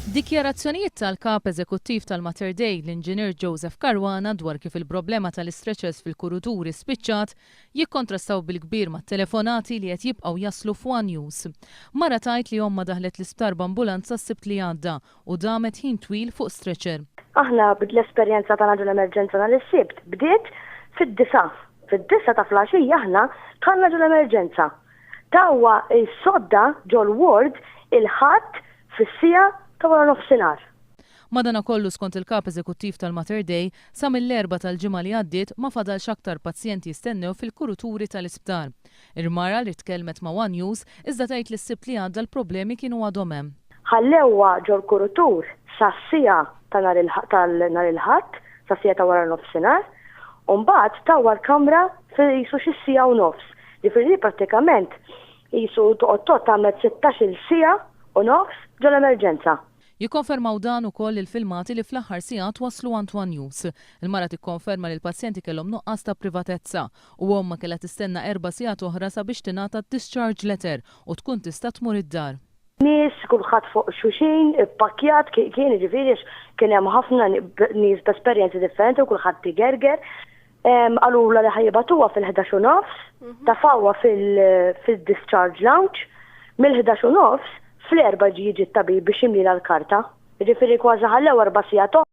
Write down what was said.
Dikjarazzjonijiet tal-kap eżekuttiv tal-Mater Dei l-Inġinier Joseph Caruana dwar kif il-problema tal-istretchers fil-kuruturi spiċċat jikkontrastaw bil-kbir mat-telefonati li qed jibqgħu jaslu f'One News. Mara tajt li omma daħlet l-isptar b'ambulanza s-sibt li għadda u damet ħin twil fuq stretcher. Aħna bid-l-esperjenza tagħna ġol-emerġenza tal-sibt bdiet fid-9. Fid-9 ta' flaxija aħna tħallna ġol-emerġenza. Tawwa s-sodda ġol-ward il-ħadd fis-sija ta' wara nofsinhar. Madana kollu skont il-kap eżekuttiv tal-Mater Dei sa mill-4 tal-ġimgħa li għaddiet ma fadalx aktar pazjenti jistennew fil-kuruturi tal-isptar. Ir-mara li tkellmet ma' One News iżda tgħid li s-sibt li għadda l-problemi kienu għadhom hemm. Ħallewwa ġol-kurutur sas-sija ta' nhar il-ħadd, sas-sija ta' wara nofsinhar, u mbagħad tawwa l-kamra qisu xi sija u nofs. Ġifieri prattikament qisu toqgħod tagħmel 16-il sija u nofs ġol-emerġenza. Jikkonfermaw dan ukoll il-filmati li fl-aħħar sigħat waslu għand One News. Il-mara tikkonferma li l-pazjenti kellhom nuqqas ta' privatezza u omma kellha tistenna 4 sigħat oħra sabiex tingħata discharge letter u tkun tista' tmur id-dar. Nies kulħadd fuq xuxin, ippakjat kien jiġifieri kien hemm ħafna nies b'esperjenzi differenti u kulħadd tigerger. Għalula li ħajibatuha fil-11 u nofs, tafawha fil-discharge lounge, mill-11 u nofs fl-4 jiġi t-tabib biex jimlila l-karta. Jiġifieri kważi ħallew 4 sigħat